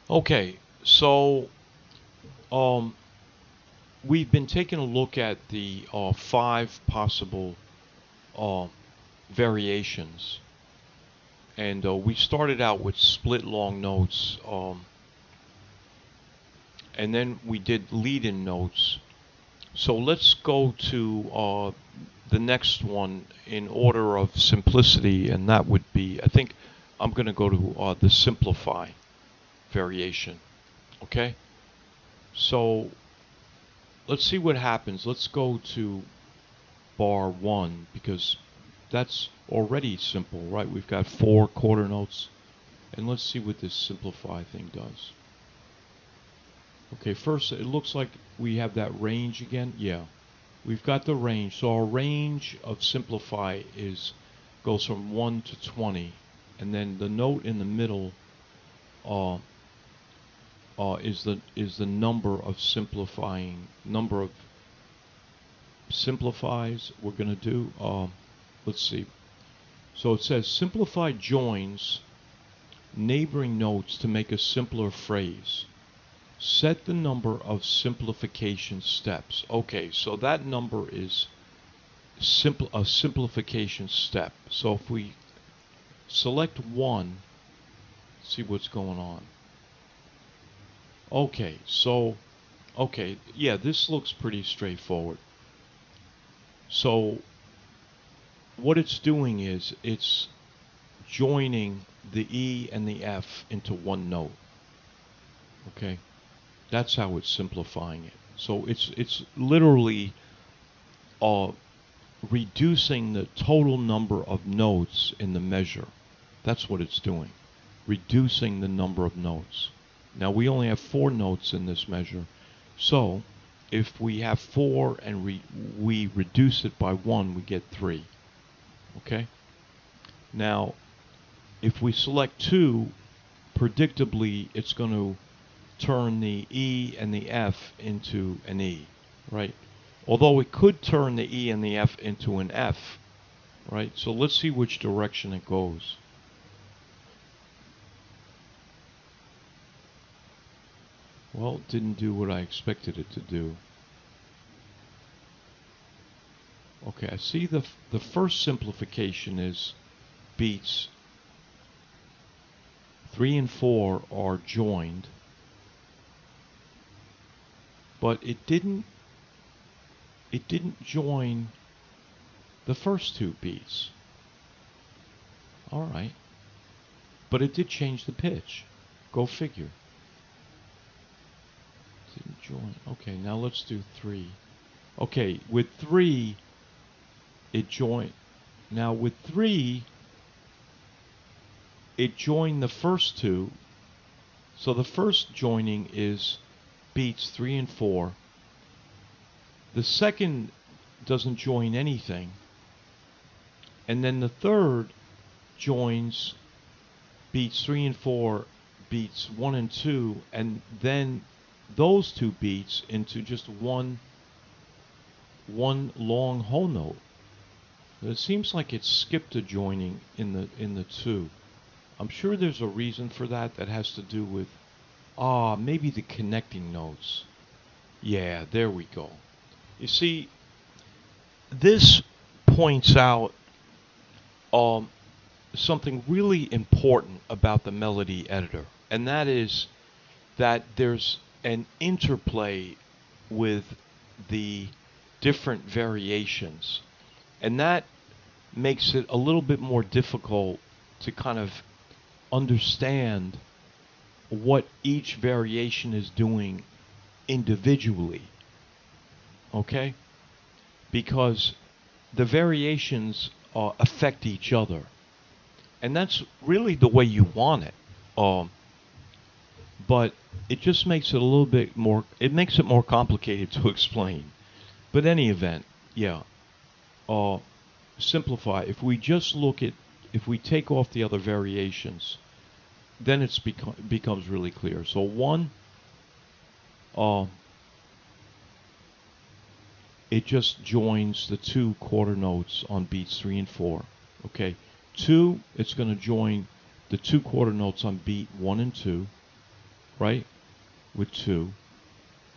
Okay, so um, we've been taking a look at the five possible uh, variations, and we started out with split long notes, and then we did lead-in notes. So let's go to the next one in order of simplicity, and that would be, I think I'm going to go to the simplify variation. Okay, so let's see what happens. Let's go to bar 1 because that's already simple, right? We've got 4 quarter notes, and let's see what this simplify thing does. Okay, first it looks like we have that range again. Yeah, we've got the range. So our range of simplify goes from 1 to 20, and then the note in the middle uh, is the number of simplifies we're going to do. Let's see. So it says simplify joins neighboring notes to make a simpler phrase. Set the number of simplification steps. Okay, so that number is a simplification step. So if we select 1, see what's going on. Okay, so yeah, this looks pretty straightforward. So what it's doing is it's joining the E and the F into one note. Okay, that's how it's simplifying it. So it's literally uh, reducing the total number of notes in the measure. That's what it's doing, reducing the number of notes. Now we only have 4 notes in this measure, so if we have 4 and we reduce it by 1, we get 3. Okay? Now, if we select 2, predictably it's going to turn the E and the F into an E, right? Although it could turn the E and the F into an F, right? So let's see which direction it goes. Well, it didn't do what I expected it to do. Okay, I see the first simplification is beats 3 and 4 are joined, but it didn't join the first 2 beats. All right, but it did change the pitch. Go figure. Didn't join. Okay, now let's do 3. Okay, with 3 it joined. Now with 3 it joined the first 2. So the first joining is beats 3 and 4. The second doesn't join anything. And then the third joins beats 3 and 4, beats 1 and 2, and then those 2 beats into just one long whole note. It seems like it skipped a joining in the 2. I'm sure there's a reason for that has to do with maybe the connecting notes. Yeah, there we go. You see, this points out something really important about the melody editor, and that is that there's an interplay with the different variations, and that makes it a little bit more difficult to kind of understand what each variation is doing individually. Okay? Because the variations affect each other. And that's really the way you want it. But it just makes it a little bit more, it makes it more complicated to explain. But any event, yeah. Simplify. If we just look at, if we take off the other variations, then it becomes really clear. So 1, it just joins the 2 quarter notes on beats 3 and 4. Okay. 2, it's going to join the 2 quarter notes on beat 1 and 2. right? With 2.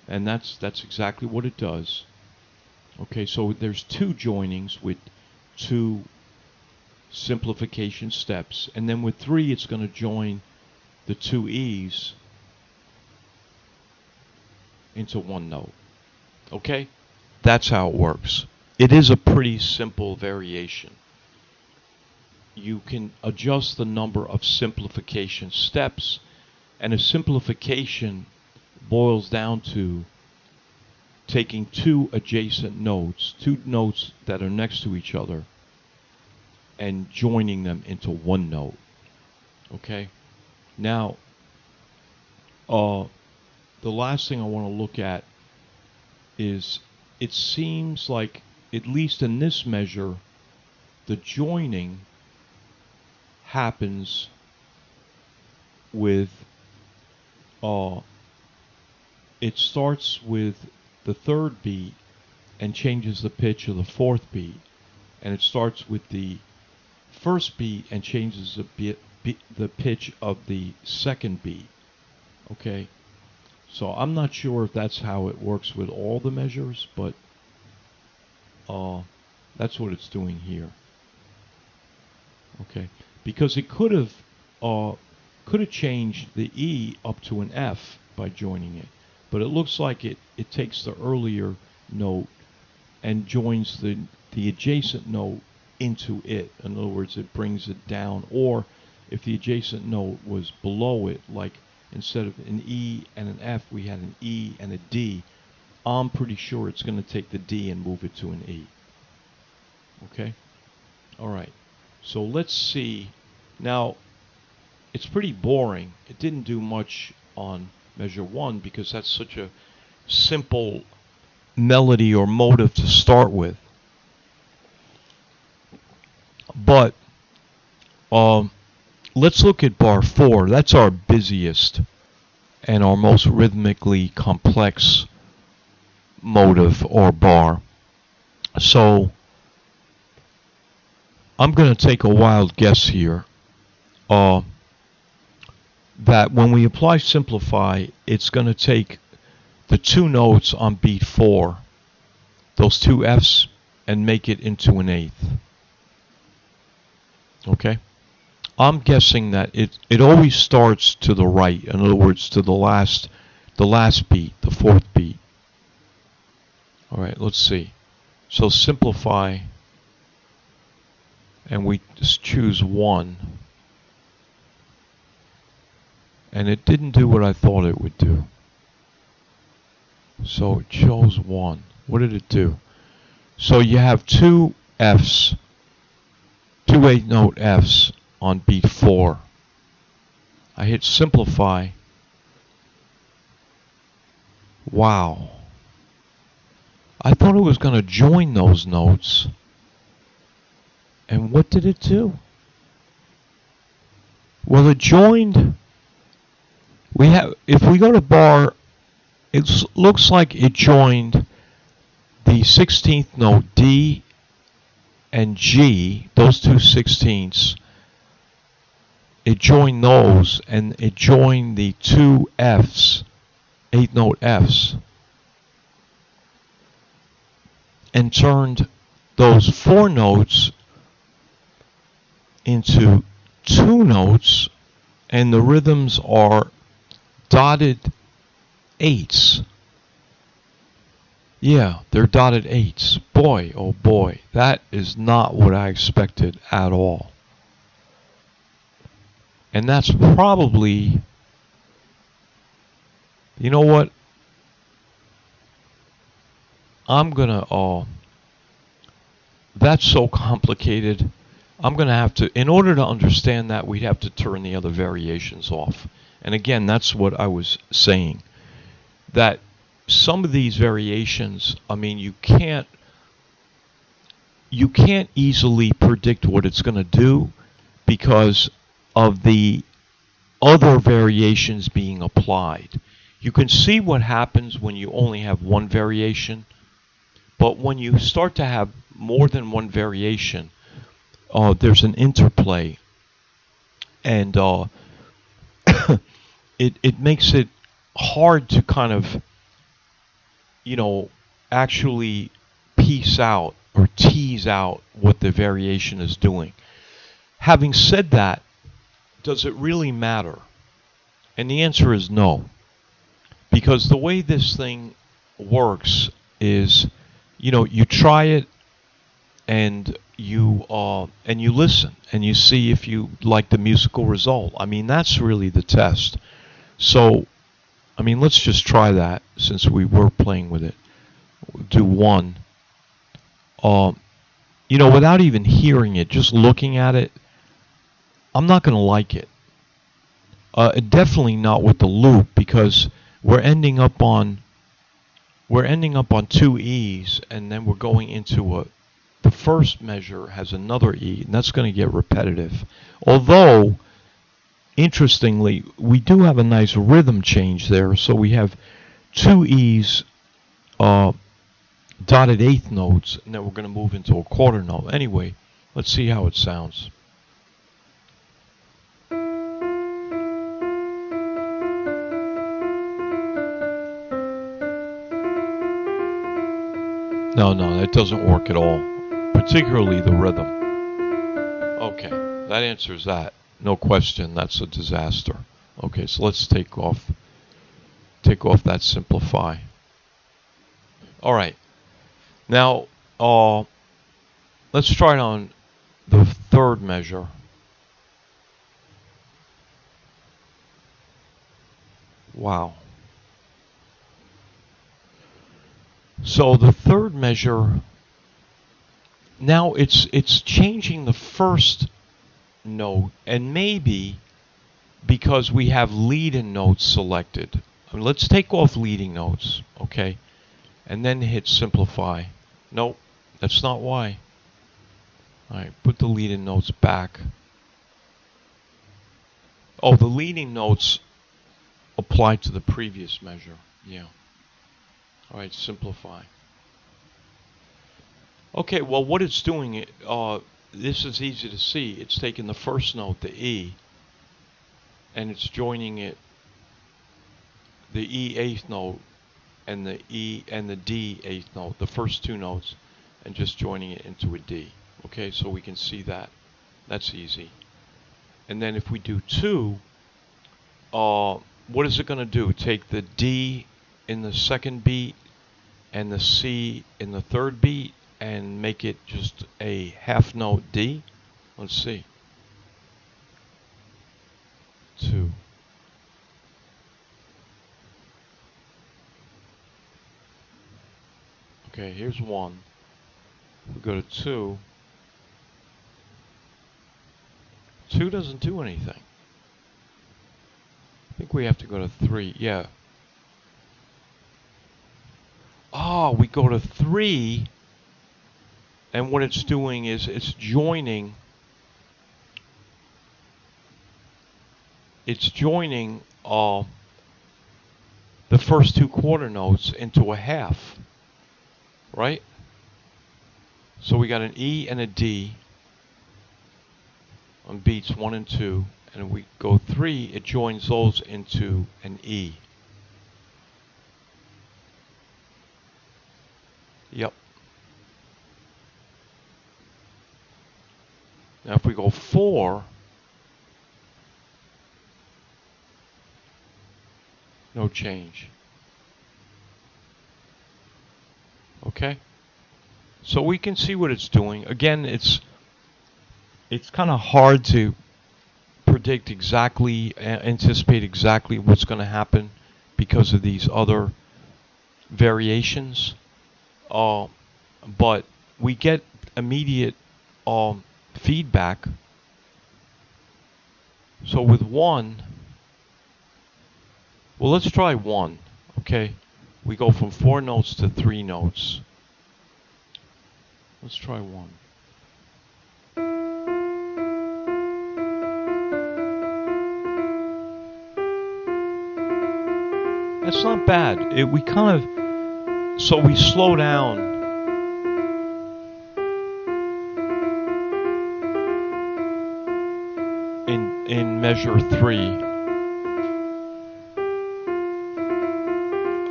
And that's exactly what it does. Okay, so there's 2 joinings with 2 simplification steps. And then with 3, it's going to join the 2 E's into one note. Okay? That's how it works. It is a pretty simple variation. You can adjust the number of simplification steps, and a simplification boils down to taking 2 adjacent notes, 2 notes that are next to each other, and joining them into one note. Okay? Now, the last thing I want to look at is, it seems like, at least in this measure, the joining happens with, it starts with the 3rd beat and changes the pitch of the 4th beat, and it starts with the 1st beat and changes the pitch of the 2nd beat. Okay, so I'm not sure if that's how it works with all the measures, but that's what it's doing here. Okay, because it could have changed the E up to an F by joining it, but it looks like it takes the earlier note and joins the adjacent note into it. In other words, it brings it down. Or if the adjacent note was below it, like instead of an E and an F, we had an E and a D, I'm pretty sure it's going to take the D and move it to an E. Okay? All right. So let's see. Now, it's pretty boring. It didn't do much on measure 1 because that's such a simple melody or motive to start with. But let's look at bar 4. That's our busiest and our most rhythmically complex motive or bar. So I'm going to take a wild guess here that when we apply simplify, it's going to take the 2 notes on beat 4, those 2 Fs, and make it into an 8th. Okay? I'm guessing that it always starts to the right. In other words, to the last beat, the 4th beat. All right, let's see. So simplify, and we just choose 1. And it didn't do what I thought it would do. So it chose 1. What did it do? So you have 2 Fs, 2 8-note Fs on beat 4. I hit simplify. Wow. I thought it was going to join those notes. And what did it do? Well, it joined. If we go to bar, it looks like it joined the 16th note D and G, those 2 16ths. It joined those, and it joined the 2 Fs, 8-note Fs, and turned those 4 notes into 2 notes, and the rhythms are dotted 8s. Yeah, they're dotted 8s. Boy, oh boy, that is not what I expected at all. And that's probably, you know what? I'm gonna, that's so complicated. I'm gonna have to, in order to understand that, we'd have to turn the other variations off. And again, that's what I was saying. That some of these variations, I mean, you can't easily predict what it's going to do because of the other variations being applied. You can see what happens when you only have one variation, but when you start to have more than one variation, there's an interplay, and it makes it hard to kind of, you know, actually piece out or tease out what the variation is doing. Having said that, does it really matter? And the answer is no. Because the way this thing works is, you know, you try it and you listen and you see if you like the musical result. I mean, that's really the test. So, I mean, let's just try that since we were playing with it. We'll do one. You know, without even hearing it, just looking at it, I'm not going to like it. Definitely not with the loop, because we're ending up on two E's, and then we're going into the first measure has another E, and that's going to get repetitive. Although, interestingly, we do have a nice rhythm change there, so we have two E's dotted eighth notes, and then we're going to move into a quarter note. Anyway, let's see how it sounds. No, that doesn't work at all, particularly the rhythm. Okay, that answers that. No question, that's a disaster. Okay, so let's take off that simplify. All right, now let's try it on the third measure. Wow. So the third measure, now it's changing the first note, and maybe because we have leading notes selected. I mean, let's take off leading notes, okay? And then hit simplify. Nope, that's not why. All right, put the leading notes back. Oh, the leading notes apply to the previous measure. Yeah. All right, simplify. Okay, well, what it's doing, this is easy to see. It's taking the first note, the E, and it's joining it, the E eighth note, and the E and the D eighth note, the first two notes, and just joining it into a D. Okay, so we can see that. That's easy. And then if we do 2, what is it going to do? Take the D in the second beat and the C in the third beat and make it just a half note D? Let's see. 2. Okay, here's 1. We go to 2. 2 doesn't do anything. I think we have to go to 3. Yeah. We go to 3, and what it's doing is it's joining the first two quarter notes into a half, right? So we got an E and a D on beats 1 and 2, and we go 3, it joins those into an E. Yep. Now if we go 4, no change. Okay? So we can see what it's doing. Again, it's kind of hard to predict exactly, anticipate exactly what's going to happen because of these other variations. But we get immediate feedback. So with 1, well, let's try 1, okay? We go from 4 notes to 3 notes. Let's try 1. That's not bad. We kind of, so we slow down. In measure 3.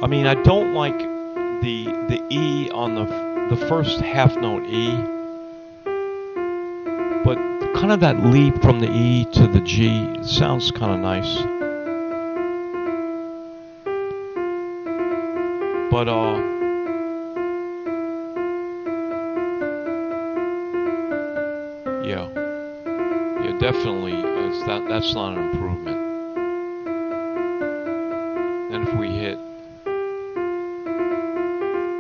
I mean, I don't like the E on the first half note E, but kind of that leap from the E to the G sounds kind of nice. But yeah, definitely, that's not an improvement. And if we hit,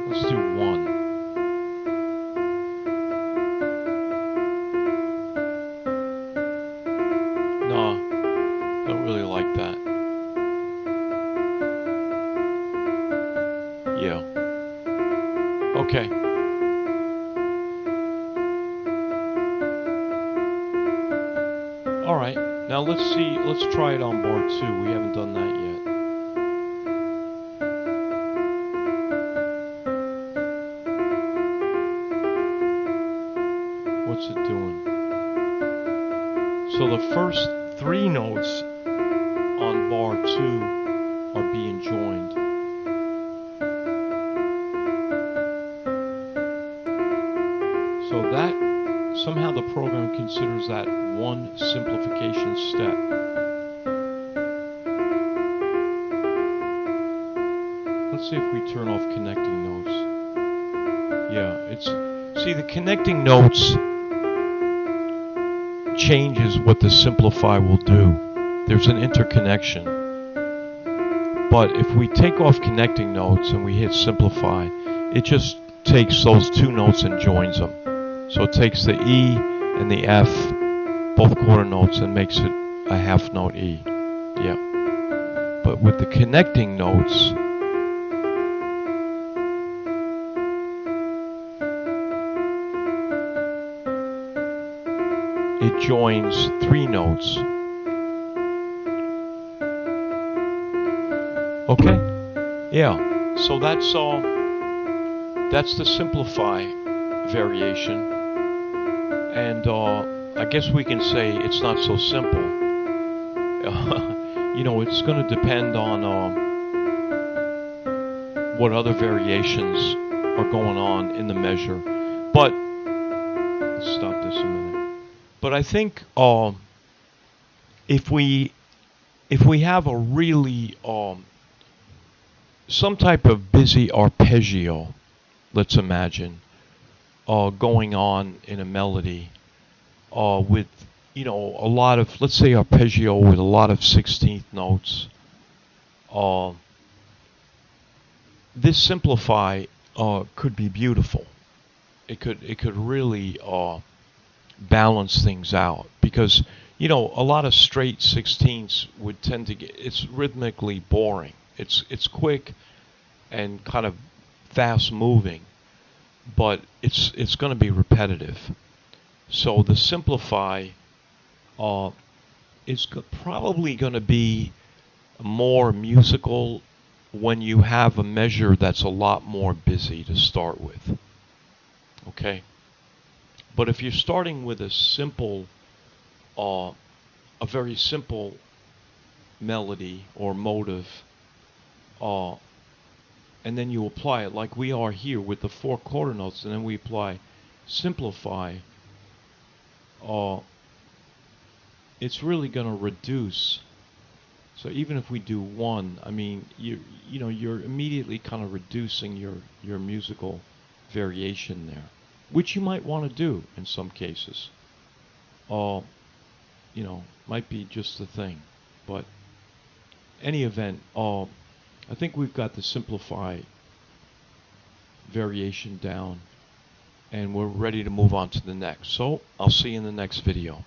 let's do 1. No, don't really like that. Yeah. Okay. All right. Now let's see. Let's try it on bar 2. We haven't done that yet. What's it doing? So the first 3 notes on bar 2 are being joined. So that, somehow the program considers that one simplification step. Let's see if we turn off connecting notes. Yeah, see, the connecting notes changes what the simplify will do. There's an interconnection. But if we take off connecting notes and we hit simplify, it just takes those 2 notes and joins them. So it takes the E and the F, both quarter notes, and makes it a half note E. Yeah. But with the connecting notes, it joins 3 notes. Okay? Yeah. So that's all. That's the simplify variation. And I guess we can say it's not so simple. You know, it's going to depend on what other variations are going on in the measure. But let's stop this a minute. But I think if we have a really some type of busy arpeggio, let's imagine, going on in a melody with, you know, a lot of, let's say, arpeggio with a lot of 16th notes. This simplify could be beautiful. It could really balance things out, because, you know, a lot of straight 16ths would tend to get, it's rhythmically boring. It's quick and kind of fast moving, but it's going to be repetitive. So the simplify is probably going to be more musical when you have a measure that's a lot more busy to start with. Okay? But if you're starting with a simple, a very simple melody or motive, and then you apply it like we are here with the 4 quarter notes, and then we apply simplify, it's really going to reduce. So even if we do 1, I mean, you know, you're immediately kind of reducing your musical variation there, which you might want to do in some cases. You know, might be just the thing. But any event, I think we've got the simplify variation down, and we're ready to move on to the next. So I'll see you in the next video.